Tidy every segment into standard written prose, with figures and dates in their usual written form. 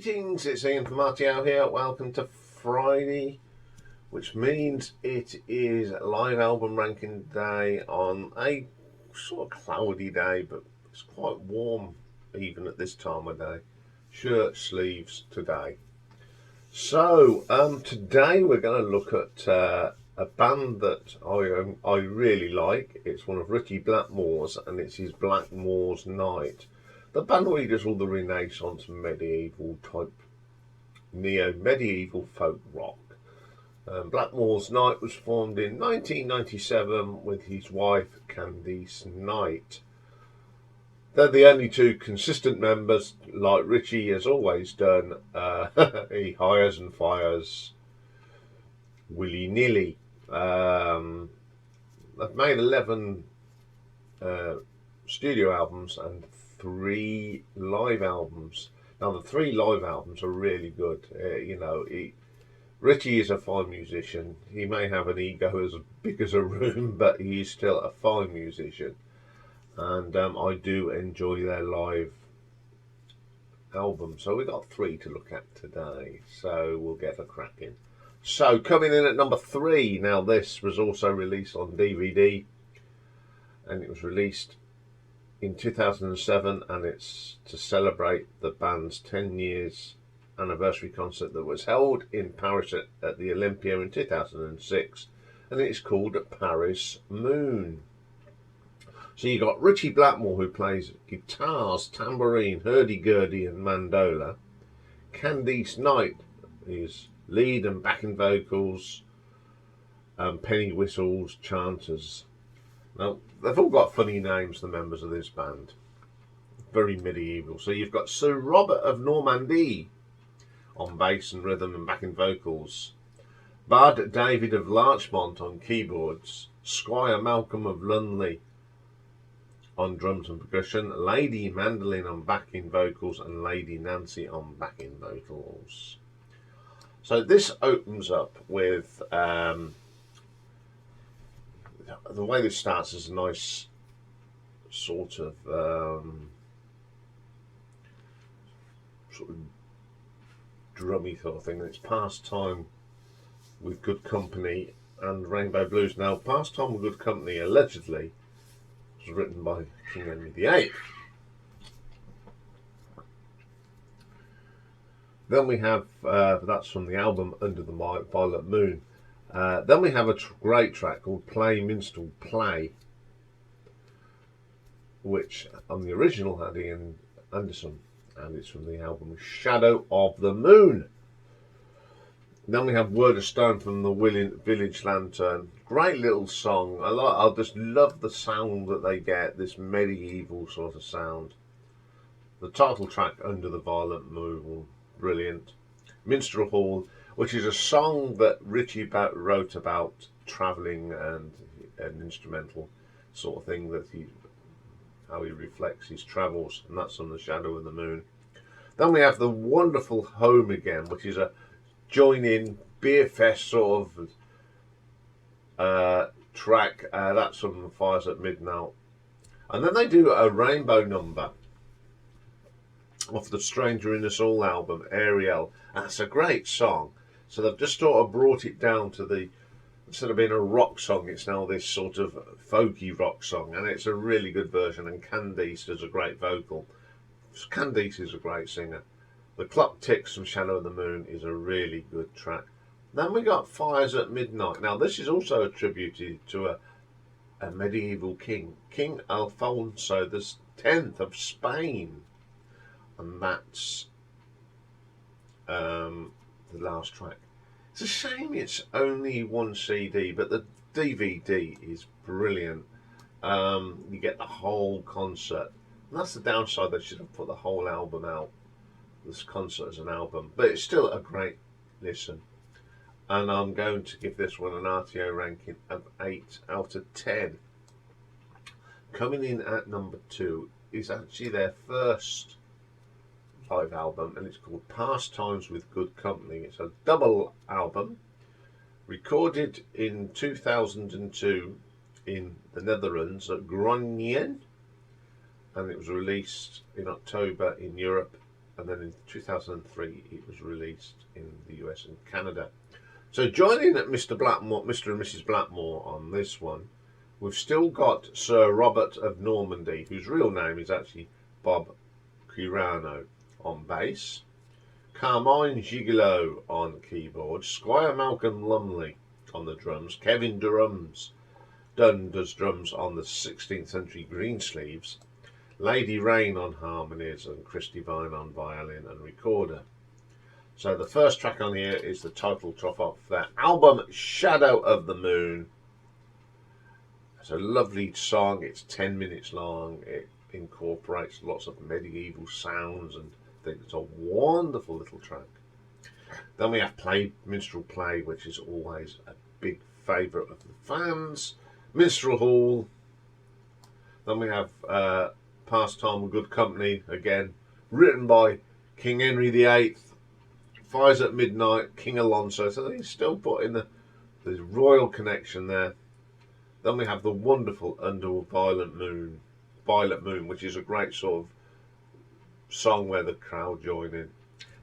Greetings, it's Iain from RTO here. Welcome to Friday, which means it is live album ranking day on a sort of cloudy day, but it's quite warm even at this time of day. Shirt sleeves today. So today we're going to look at a band that I really like. It's one of Richie Blackmore's, and it's his Blackmore's Night. The band where he does all the Renaissance medieval type neo-medieval folk rock. Blackmore's Night was formed in 1997 with his wife Candice Knight. They're the only two consistent members, like Richie has always done. He hires and fires willy-nilly. They've made 11 studio albums and 3 live albums. Now the 3 live albums are really good. Richie is a fine musician. He may have an ego as big as a room, but he's still a fine musician. And I do enjoy their live album. So we got 3 to look at today. So we'll get a cracking. So coming in at number 3. Now this was also released on DVD, and it was released in 2007, and it's to celebrate the band's 10 years anniversary concert that was held in Paris at the Olympia in 2006, and it's called Paris Moon. So you got Richie Blackmore, who plays guitars, tambourine, hurdy-gurdy and mandola. Candice Knight is lead and backing vocals, penny whistles, chanters. Now, they've all got funny names, the members of this band. Very medieval. So you've got Sir Robert of Normandy on bass and rhythm and backing vocals. Bard David of Larchmont on keyboards. Squire Malcolm of Lunley on drums and percussion. Lady Mandolin on backing vocals. And Lady Nancy on backing vocals. So this opens up with... the way this starts is a nice sort of drummy sort of thing. It's Pastime with Good Company and Rainbow Blues. Now, Pastime with Good Company allegedly was written by King Henry VIII. Then we have, that's from the album Under the Violet Moon. Then we have a great track called Play Minstrel Play, which on the original had Ian Anderson, and it's from the album Shadow of the Moon. Then we have Word of Stone from the Village Lantern. Great little song. I just love the sound that they get, this medieval sort of sound. The title track, Under the Violet Moon, brilliant. Minstrel Hall, which is a song that Richie wrote about travelling and an instrumental sort of thing, that how he reflects his travels, and that's on the Shadow of the Moon. Then we have the wonderful Home Again, which is a join-in beer fest sort of track. That's from Fires at Midnight. And then they do a rainbow number off the Stranger in Us All album, Ariel. And it's a great song. So they've just sort of brought it down to instead of being a rock song, it's now this sort of folky rock song. And it's a really good version. And Candice does a great vocal. Candice is a great singer. The Clock Ticks from Shadow of the Moon is a really good track. Then we got Fires at Midnight. Now this is also attributed to a medieval king, King Alfonso the 10th of Spain. And that's the last track. It's a shame it's only 1 CD, but the DVD is brilliant. You get the whole concert. And that's the downside, they should have put the whole album out, this concert as an album. But it's still a great listen. And I'm going to give this one an RTO ranking of 8 out of 10. Coming in at number 2 is actually their first live album, and it's called Pastimes with Good Company. It's a double album recorded in 2002 in the Netherlands at Groningen, and it was released in October in Europe and then in 2003 it was released in the US and Canada. So joining Mr. Blackmore, Mr. and Mrs. Blackmore on this one, we've still got Sir Robert of Normandy, whose real name is actually Bob Curano, on bass, Carmine Gigolo on keyboards, Squire Malcolm Lumley on the drums, Kevin Dunn does drums on the 16th century Greensleeves, Lady Rain on harmonies, and Chris Devine on violin and recorder. So the first track on here is the title track off their album Shadow of the Moon. It's a lovely song, it's 10 minutes long, it incorporates lots of medieval sounds and things. It's a wonderful little track. Then we have Minstrel Play, which is always a big favourite of the fans. Minstrel Hall. Then we have Pastime and Good Company, again, written by King Henry VIII. Fires at Midnight, King Alonso. So he's still put in the royal connection there. Then we have the wonderful Under a Violet Moon, which is a great sort of song where the crowd join in.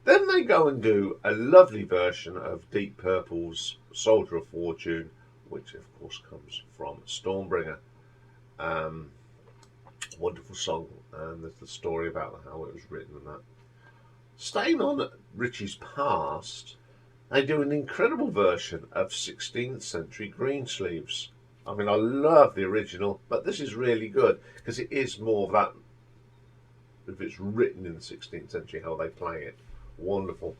Then they go and do a lovely version of Deep Purple's Soldier of Fortune, which of course comes from Stormbringer. Wonderful song, and there's the story about how it was written and that. Staying on Richie's past, they do an incredible version of 16th century Greensleeves. I mean, I love the original, but this is really good because it is more of that, if it's written in the 16th century, how they play it. Wonderful.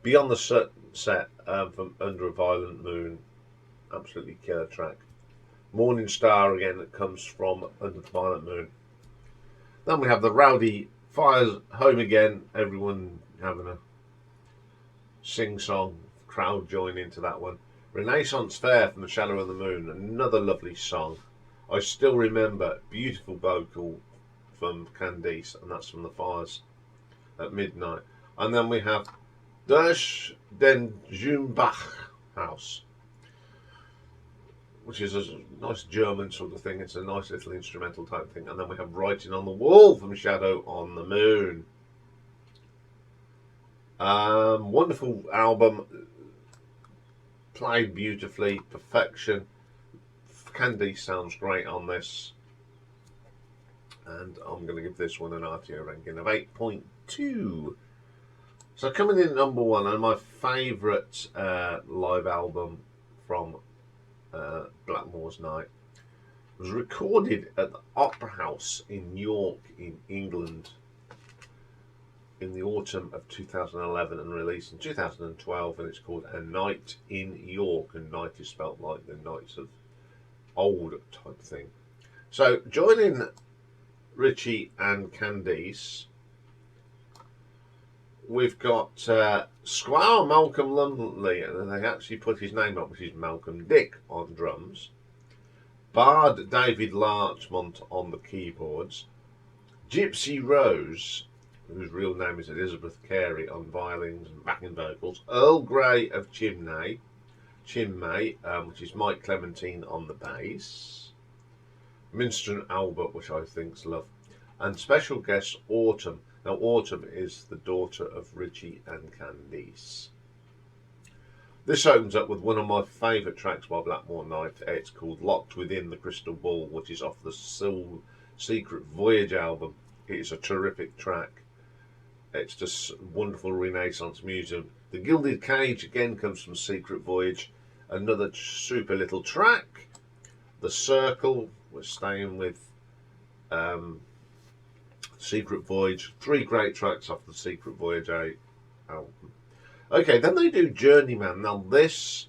Beyond the Sunset from Under a Violent Moon, absolutely killer track. Morning Star again, that comes from Under the Violent Moon. Then we have the Rowdy Fires Home Again, everyone having a sing-song, crowd join into that one. Renaissance Fair from the Shadow of the Moon, another lovely song. I still remember beautiful vocal from Candice, and that's from the Fires at Midnight. And then we have Durch den Jumbach House, which is a nice German sort of thing. It's a nice little instrumental type thing. And then we have Writing on the Wall from Shadow on the Moon. Wonderful album, played beautifully, perfection. Candice sounds great on this. And I'm going to give this one an RTO ranking of 8.2. So coming in at number one, and my favourite live album from Blackmore's Night, was recorded at the Opera House in York in England in the autumn of 2011 and released in 2012, and it's called A Night in York, and night is spelt like the Knights of Old type thing. So joining Richie and Candice, we've got Squire Malcolm Lumley, and they actually put his name up, which is Malcolm Dick, on drums. Bard David Larchmont on the keyboards. Gypsy Rose, whose real name is Elizabeth Carey, on violins and backing vocals. Earl Grey of Chinmay, which is Mike Clementine on the bass. Minster and Albert, which I think's love. And special guest Autumn. Now, Autumn is the daughter of Richie and Candice. This opens up with one of my favourite tracks by Blackmore Night. It's called Locked Within the Crystal Ball, which is off the Soul Secret Voyage album. It's a terrific track. It's just wonderful Renaissance music. The Gilded Cage again comes from Secret Voyage. Another super little track. The Circle, we're staying with Secret Voyage. 3 great tracks off the Secret Voyage album. Okay, then they do Journeyman. Now this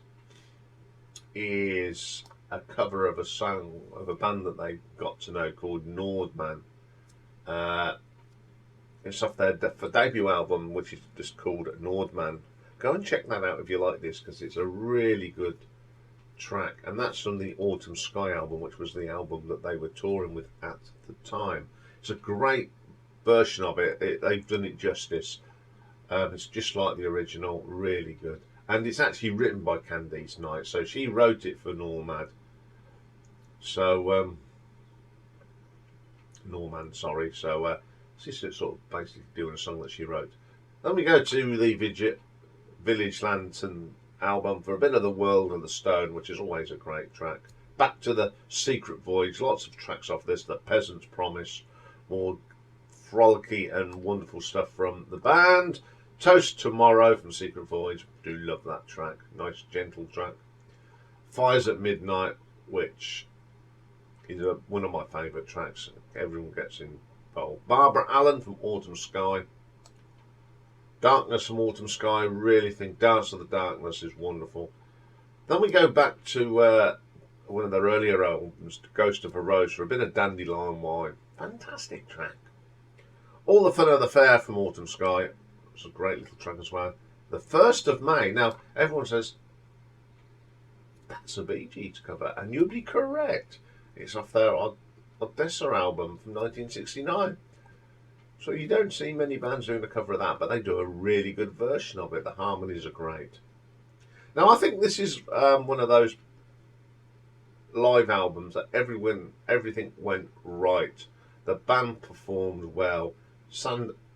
is a cover of a song of a band that they got to know called Nordman. It's off their debut album, which is just called Nordman. Go and check that out if you like this, because it's a really good track. And that's from the Autumn Sky album, which was the album that they were touring with at the time. It's a great version of it. They've done it justice. It's just like the original, really good. And it's actually written by Candice Knight, so she wrote it for Norman. So, Norman, sorry. So, she's sort of basically doing a song that she wrote. Then we go to the Village Lantern album for a bit of the World of the Stone, which is always a great track. Back to the Secret Voyage, lots of tracks off this. The Peasant's Promise, more frolicky and wonderful stuff from the band. Toast Tomorrow from Secret Voyage, do love that track. Nice gentle track. Fires at Midnight, which is one of my favourite tracks. Everyone gets involved. Barbara Allen from Autumn Sky. Darkness from Autumn Sky, really think Dance of the Darkness is wonderful. Then we go back to one of their earlier albums, Ghost of a Rose, for a bit of Dandelion Wine. Fantastic track. All the Fun of the Fair from Autumn Sky. It's a great little track as well. The 1st of May. Now, everyone says, that's a Bee Gees cover, and you'd be correct. It's off their Odessa album from 1969. So you don't see many bands doing a cover of that, but they do a really good version of it. The harmonies are great. Now, I think this is one of those live albums that everything went right. The band performed well.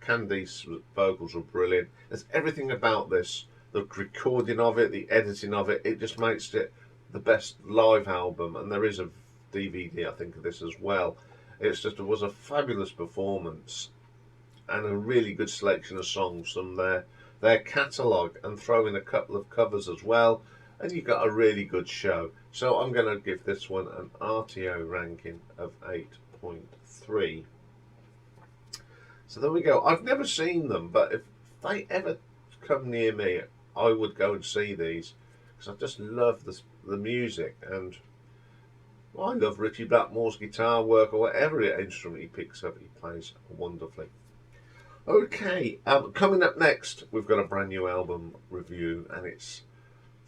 Candice's vocals were brilliant. There's everything about this. The recording of it, the editing of it, it just makes it the best live album. And there is a DVD, I think, of this as well. It was a fabulous performance and a really good selection of songs from their catalogue, and throw in a couple of covers as well, and you got a really good show. So I'm going to give this one an RTO ranking of 8.3. So there we go. I've never seen them, but if they ever come near me, I would go and see these, because I just love the music, and I love Richie Blackmore's guitar work, or whatever instrument he picks up, he plays wonderfully. Okay, coming up next, we've got a brand new album review, and it's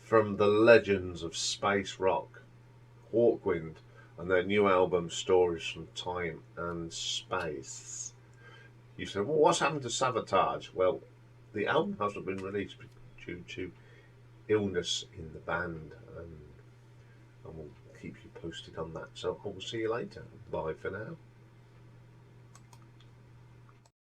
from the legends of space rock, Hawkwind, and their new album, Stories from Time and Space. You said, well, what's happened to Sabotage? Well, the album hasn't been released due to illness in the band, and we'll keep you posted on that. So I will see you later. Bye for now.